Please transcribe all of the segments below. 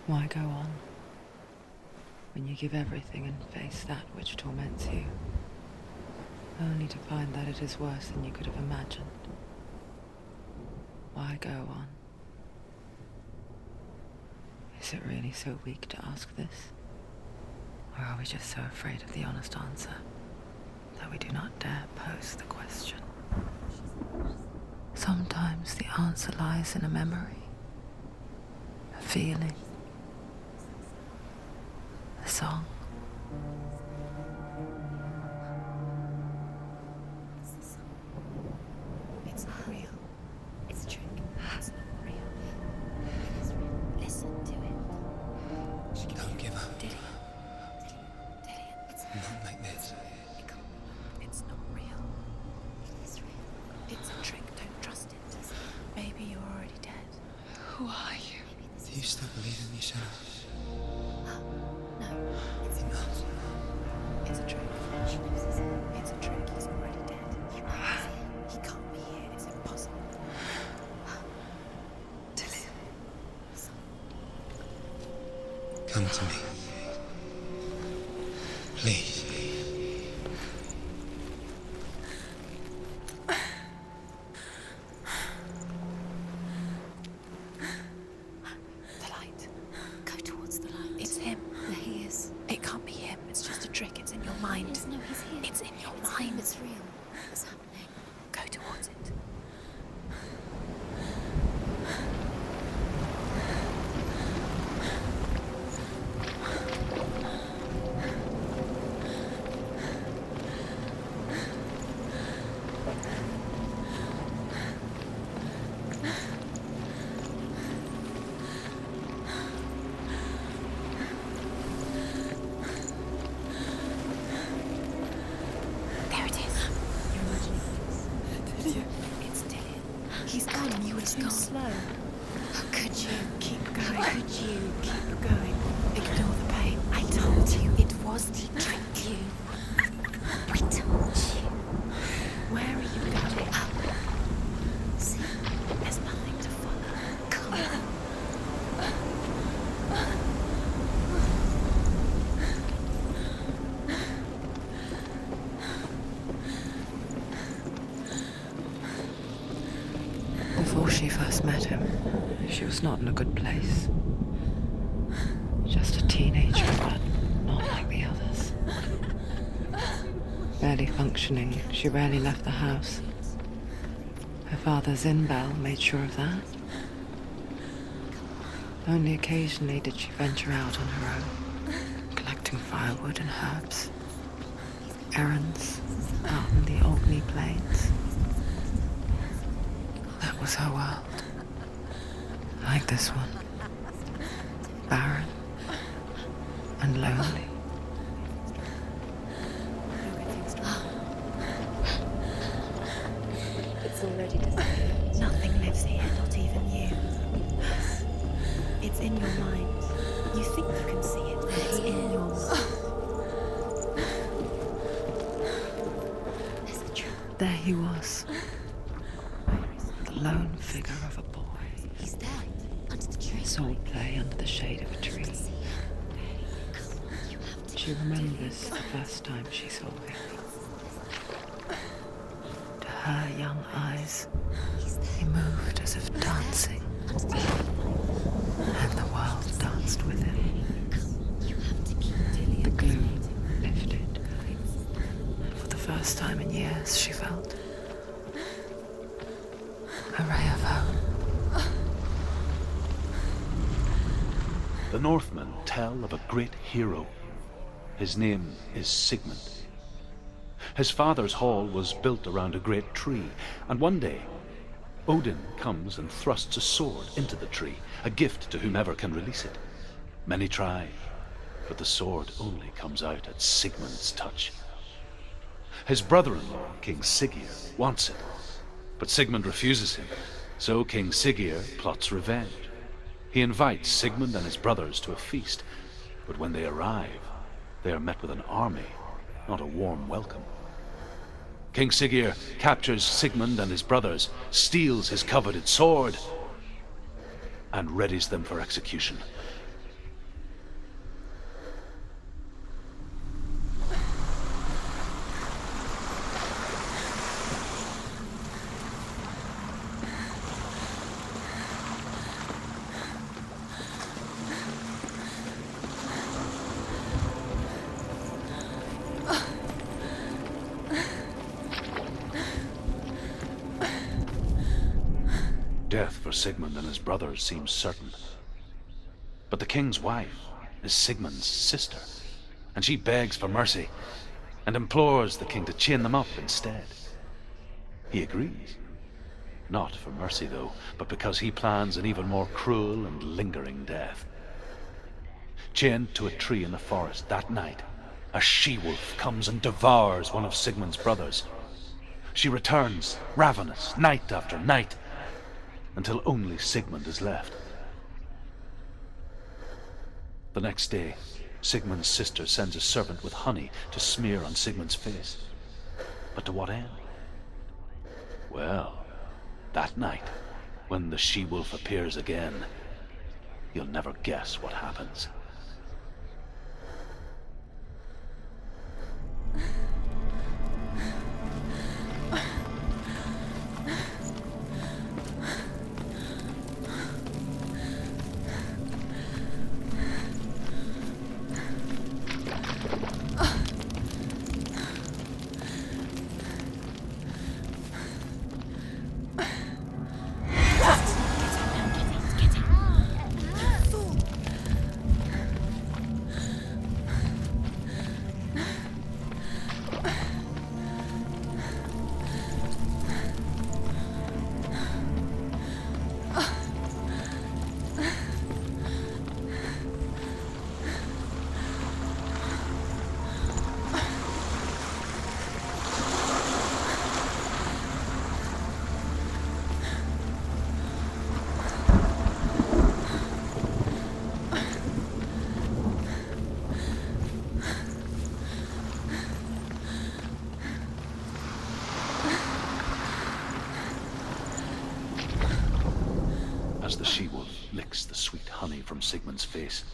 Why go on when you give everything and face that which torments you, only to find that it is worse than you could have imagined? Why go on? Is it really so weak to ask this? Or are we just so afraid of the honest answer that we do not dare pose the question? Sometimes the answer lies in a memory, a feeling, a song. It's not real. It's a trick. It's not real. It is real. Listen to it. Don't give up. Dillian. It's Not like this. It's not real. It is real. It's a trick. Don't trust it. Maybe you're already dead. Who are you? Do you still believe in me, Senua? No. It's Enough. It's a trick. It's a trick. He's already dead. He can't be here. It's impossible. Dillian. Come to me. Please. The light. Go towards the light. It's him. There he is. It can't be him. It's just a trick. It's in your mind. No, he's here. It's in your mind. It's real. It's happening. Go towards it. There it is. You're imagining this. Dillian. It's Dillian. He's gone and you were too slow. How could you keep going? How could you keep going? Ignore the pain. I told you it was to trick you. I told you. Where are you going? See, there's nothing to follow. Come on. Before she first met him, she was not in a good place. Just a teenager, but not like the others. Barely functioning, she rarely left the house. Her father's in-bell made sure of that. Only occasionally did she venture out on her own, collecting firewood and herbs. Errands out in the Orkney Plains. That was her world. Like this one. Barren and lonely. It's already disappeared. Nothing lives here, not even you. It's in your mind. You think you can see it, but it's in your mind. There's a trap. There he was. The lone figure of a boy. He's there, under the tree. Sword play under the shade of a tree. You have to. She remembers the first time she saw him. To her young eyes, he moved as if dancing, and the world danced with him. You have to keep The gloom lifted, and for the first time in years, she felt a ray of hope. The Northmen tell of a great hero. His name is Sigmund. His father's hall was built around a great tree, and one day Odin comes and thrusts a sword into the tree, a gift to whomever can release it. Many try, but the sword only comes out at Sigmund's touch. His brother-in-law, King Siggeir, wants it, but Sigmund refuses him, so King Siggeir plots revenge. He invites Sigmund and his brothers to a feast, but when they arrive, they are met with an army, not a warm welcome. King Siggeir captures Sigmund and his brothers, steals his coveted sword, and readies them for execution. Death for Sigmund and his brothers seems certain. But the king's wife is Sigmund's sister, and she begs for mercy and implores the king to chain them up instead. He agrees. Not for mercy, though, but because he plans an even more cruel and lingering death. Chained to a tree in the forest that night, a she-wolf comes and devours one of Sigmund's brothers. She returns, ravenous, night after night, until only Sigmund is left. The next day, Sigmund's sister sends a servant with honey to smear on Sigmund's face. But to what end? Well, that night, when the she-wolf appears again, you'll never guess what happens. As the she-wolf licks the sweet honey from Sigmund's face,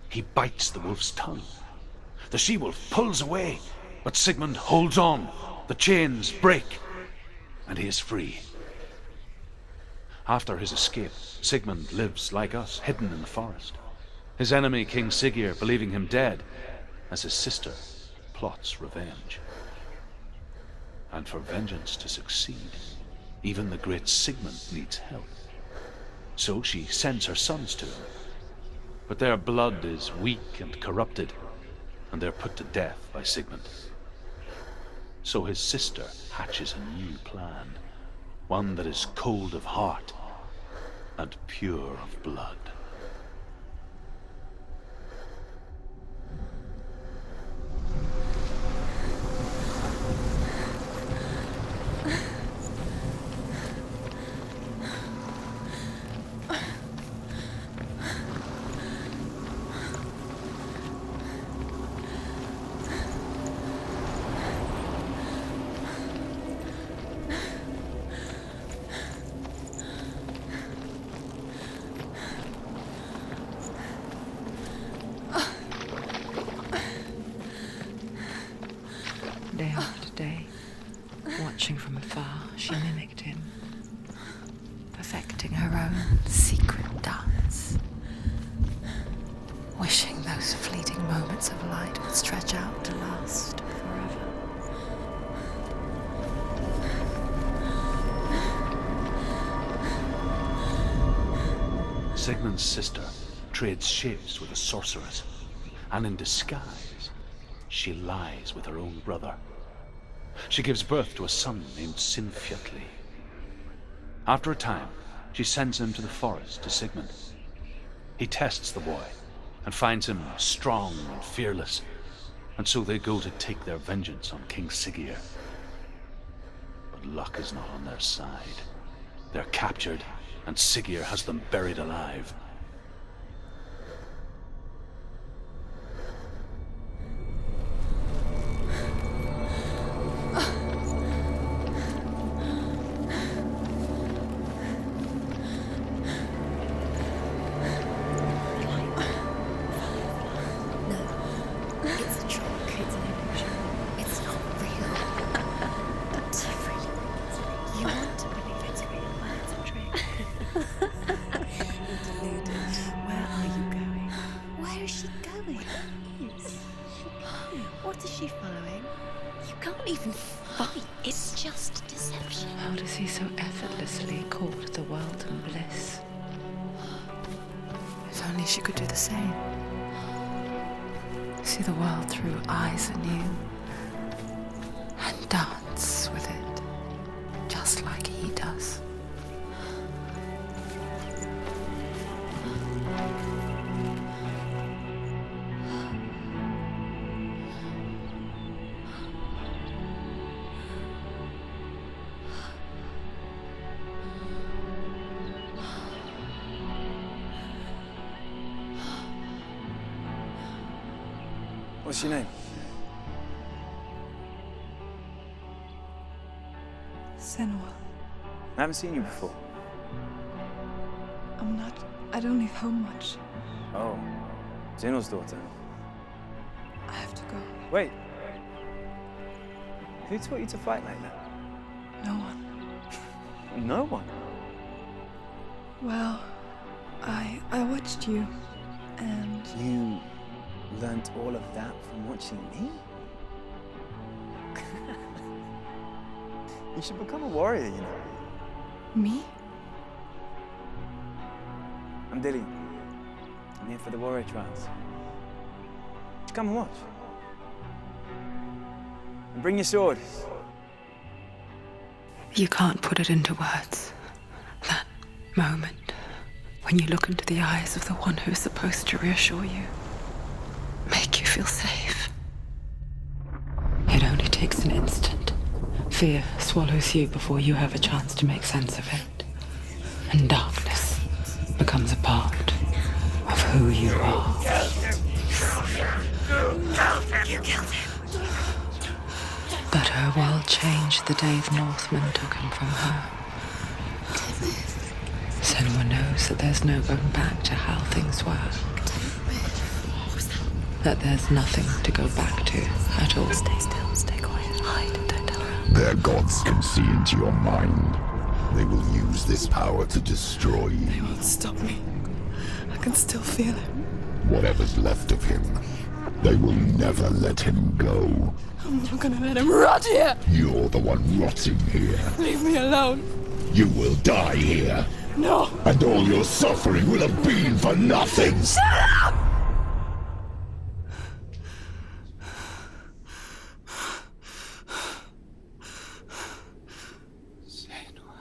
he bites the wolf's tongue. The she-wolf pulls away, but Sigmund holds on. The chains break, and he is free. After his escape, Sigmund lives like us, hidden in the forest. His enemy, King Siggeir, believing him dead, as his sister plots revenge. And for vengeance to succeed, even the great Sigmund needs help. So she sends her sons to him. But their blood is weak and corrupted, and they're put to death by Sigmund. So his sister hatches a new plan, one that is cold of heart and pure of blood. Day after day, watching from afar, she mimicked him, perfecting her own secret dance, wishing those fleeting moments of light would stretch out to last forever. Sigmund's sister trades shapes with a sorceress, and in disguise, she lies with her own brother. She gives birth to a son named Sinfjotli. After a time, she sends him to the forest to Sigmund. He tests the boy and finds him strong and fearless, and so they go to take their vengeance on King Siggeir. But luck is not on their side. They're captured, and Siggeir has them buried alive. You want to believe it's real, but it's a trick. effortlessly caught the world in bliss. If only she could do the same. See the world through eyes anew and dance with it, just like he does. What's your name? Senua. I haven't seen you before. I don't leave home much. Oh, Zenua's daughter. I have to go. Wait. Who taught you to fight like that? No one. No one. Well, I watched you, and You learnt all of that from watching me? You should become a warrior, you know. me? I'm Dilly. I'm here for the warrior trials. Just come and watch. And bring your sword. You can't put it into words. That moment when you look into the eyes of the one who's supposed to reassure you, make you feel safe. It only takes an instant. Fear swallows you before you have a chance to make sense of it. And darkness becomes a part of who you are. You killed him. But her world changed the day the Northmen took him from her. Senua knows that there's no going back to how things were. That there's nothing to go back to at all. Stay still, stay quiet, hide, don't tell her. Their gods can see into your mind. They will use this power to destroy you. They won't stop me. I can still feel it. Whatever's left of him, they will never let him go. I'm not gonna let him rot here. You're the one rotting here. Leave me alone. You will die here, No. and all your suffering will have been for nothing.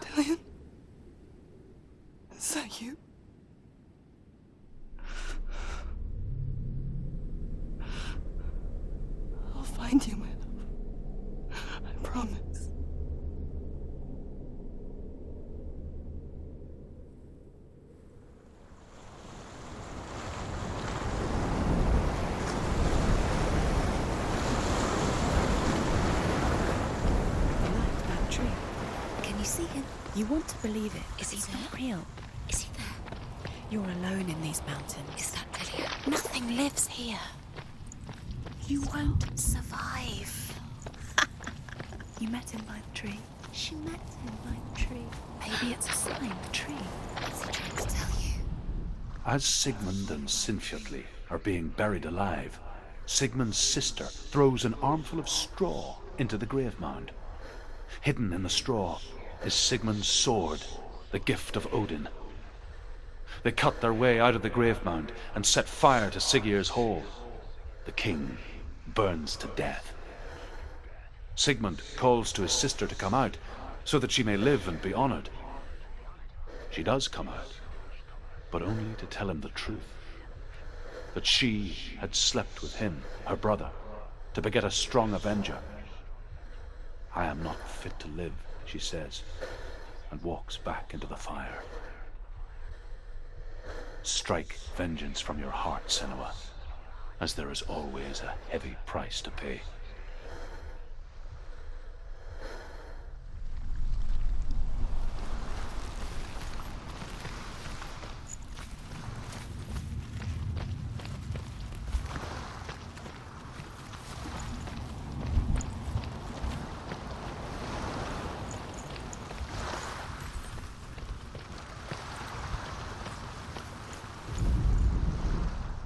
Dillion? Is that you? I'll find you, my love. I promise. That tree. Can you see him? You want to believe it. Is he not real? Is he there? You're alone in these mountains. Is that Lilia? Nothing lives here. You won't survive. You met him by the tree. She met him by the tree. Maybe it's a sign, the tree. What's he trying to tell you? As Sigmund and Sinfjotli are being buried alive, Sigmund's sister throws an armful of straw into the grave mound. Hidden in the straw is Sigmund's sword, the gift of Odin. They cut their way out of the grave mound and set fire to Siggeir's hall. The king burns to death. Sigmund calls to his sister to come out so that she may live and be honored. She does come out, but only to tell him the truth. That she had slept with him, her brother, to beget a strong avenger. I am not fit to live, she says, and walks back into the fire. Strike vengeance from your heart, Senua, as there is always a heavy price to pay.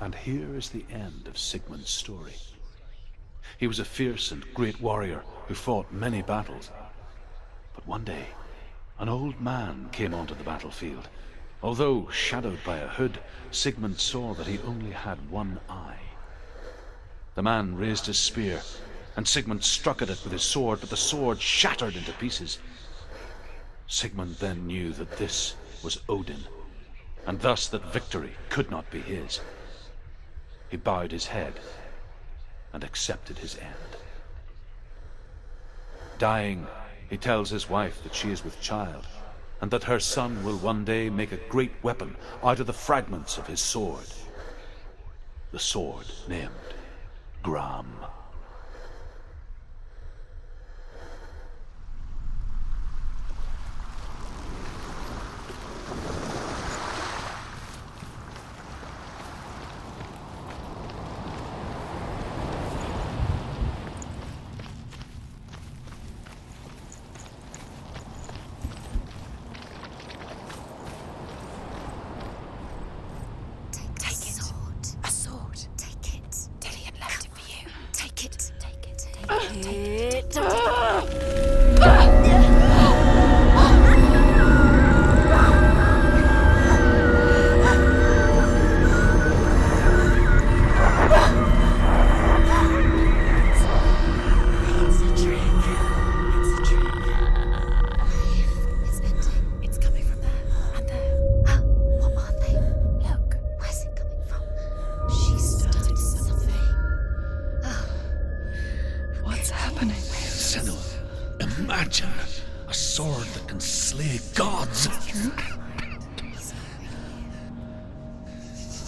And here is the end of Sigmund's story. He was a fierce and great warrior who fought many battles. But one day, An old man came onto the battlefield. Although shadowed by a hood, Sigmund saw that he only had one eye. The man raised his spear, and Sigmund struck at it with his sword, but the sword shattered into pieces. Sigmund then knew that this was Odin, and thus that victory could not be his. He bowed his head and accepted his end. Dying, he tells his wife that she is with child, and that her son will one day make a great weapon out of the fragments of his sword. The sword named Gram. Imagine a sword that can slay gods.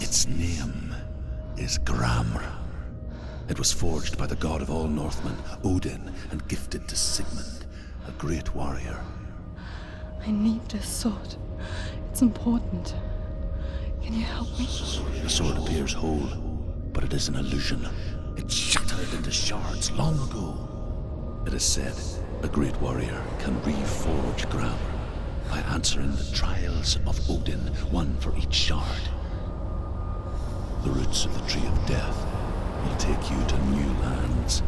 Its name is Gramr. It was forged by the god of all Northmen, Odin, and gifted to Sigmund, a great warrior. I need this sword. It's important. Can you help me? The sword appears whole, but it is an illusion. It shattered into shards long ago. It is said a great warrior can reforge Gramr by answering the trials of Odin, one for each shard. The roots of the Tree of Death will take you to new lands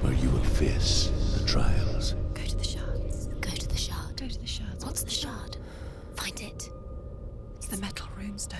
where you will face the trials. Go to the shards. Go to the shard. Go to the shards. What's the shard? Find it. It's the metal runestone.